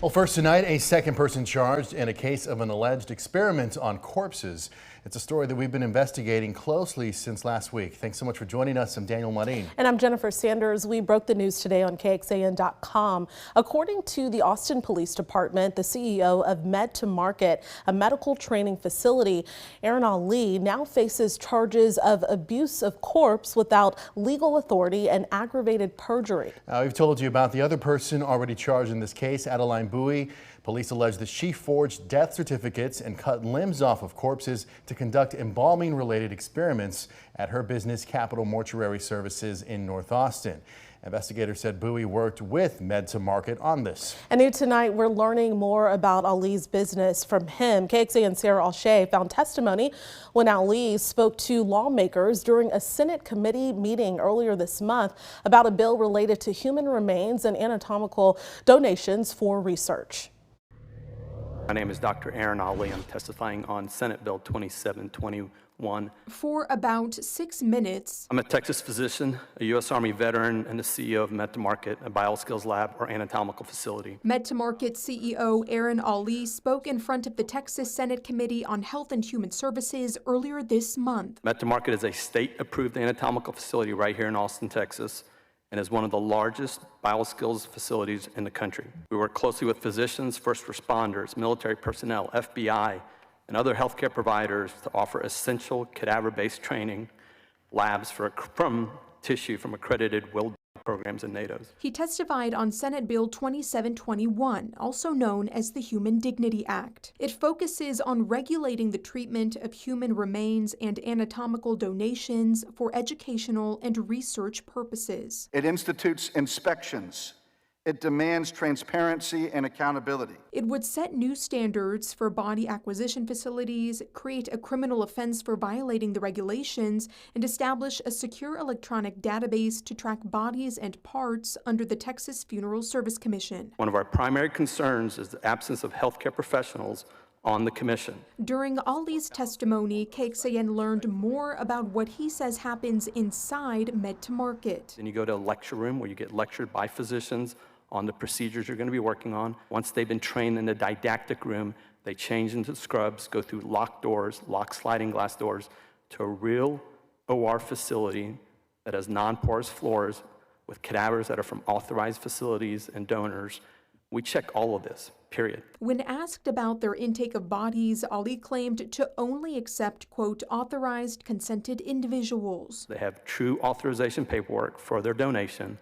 Well, first tonight, a second person charged in a case of an alleged experiment on corpses. It's a story that we've been investigating closely since last week. Thanks so much for joining us. I'm Daniel Marin. And I'm Jennifer Sanders. We broke the news today on KXAN.com. According to the Austin Police Department, the CEO of MedtoMarket, a medical training facility, Aaron Ali, now faces charges of abuse of corpse without legal authority and aggravated perjury. We've told you about the other person already charged in this case, Adeline Bowie. Police allege that she forged death certificates and cut limbs off of corpses to conduct embalming-related experiments at her business, Capital Mortuary Services in North Austin. Investigators said Bowie worked with MedtoMarket on this. And here tonight, we're learning more about Ali's business from him. KXAN Sarah Alshay found testimony when Ali spoke to lawmakers during a Senate committee meeting earlier this month about a bill related to human remains and anatomical donations for research. My name is Dr. Aaron Ali. I'm testifying on Senate Bill 2721. For about 6 minutes. I'm a Texas physician, a U.S. Army veteran, and the CEO of MedtoMarket, a bioskills lab or anatomical facility. MedtoMarket CEO Aaron Ali spoke in front of the Texas Senate Committee on Health and Human Services earlier this month. MedtoMarket is a state-approved anatomical facility right here in Austin, Texas, and is one of the largest bioskills facilities in the country. We work closely with physicians, first responders, military personnel, FBI, and other healthcare providers to offer essential cadaver-based training labs from tissue from accredited will programs and NATOs. He testified on Senate Bill 2721, also known as the Human Dignity Act. It focuses on regulating the treatment of human remains and anatomical donations for educational and research purposes. It institutes inspections. It demands transparency and accountability. It would set new standards for body acquisition facilities, create a criminal offense for violating the regulations, and establish a secure electronic database to track bodies and parts under the Texas Funeral Service Commission. One of our primary concerns is the absence of healthcare professionals on the commission. During Ali's testimony, KXAN learned more about what he says happens inside MedtoMarket. Then you go to a lecture room where you get lectured by physicians on the procedures you're going to be working on. Once they've been trained in the didactic room, they change into scrubs, go through locked doors, locked sliding glass doors, to a real OR facility that has non-porous floors with cadavers that are from authorized facilities and donors. We check all of this, period. When asked about their intake of bodies, Ali claimed to only accept, quote, authorized, consented individuals. They have true authorization paperwork for their donation.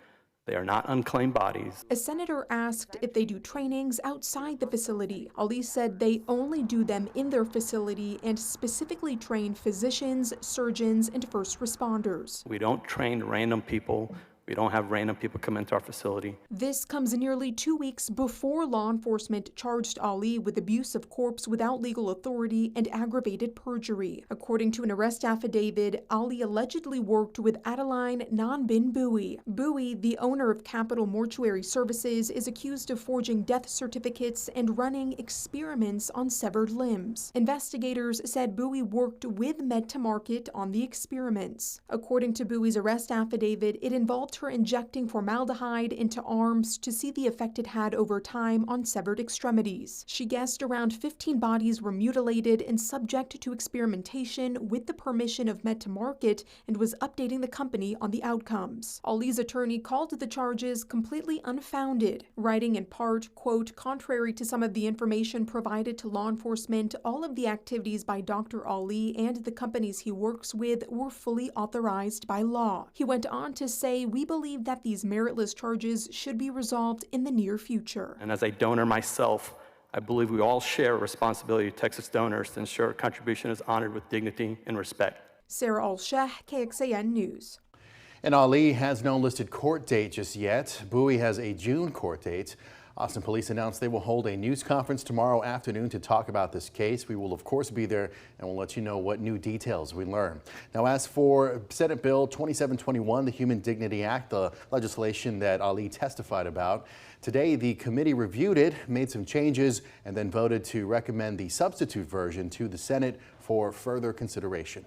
They are not unclaimed bodies. A senator asked if they do trainings outside the facility. Ali said they only do them in their facility and specifically train physicians, surgeons, and first responders. We don't train random people. We don't have random people come into our facility. This comes nearly 2 weeks before law enforcement charged Ali with abuse of corpse without legal authority and aggravated perjury. According to an arrest affidavit, Ali allegedly worked with Adeline Bowie. Bowie, the owner of Capital Mortuary Services, is accused of forging death certificates and running experiments on severed limbs. Investigators said Bowie worked with MedtoMarket on the experiments. According to Bowie's arrest affidavit, it involved her injecting formaldehyde into arms to see the effect it had over time on severed extremities. She guessed around 15 bodies were mutilated and subject to experimentation with the permission of MedtoMarket and was updating the company on the outcomes. Ali's attorney called the charges completely unfounded, writing in part, quote, contrary to some of the information provided to law enforcement, all of the activities by Dr. Ali and the companies he works with were fully authorized by law. He went on to say, we believe that these meritless charges should be resolved in the near future. And as a donor myself, I believe we all share a responsibility to Texas donors to ensure our contribution is honored with dignity and respect. Sarah Alshay, KXAN News. And Ali has no listed court date just yet. Bowie has a June court date. Austin Police announced they will hold a news conference tomorrow afternoon to talk about this case. We will, of course, be there and we'll let you know what new details we learn. Now, as for Senate Bill 2721, the Human Dignity Act, the legislation that Ali testified about, today the committee reviewed it, made some changes, and then voted to recommend the substitute version to the Senate for further consideration.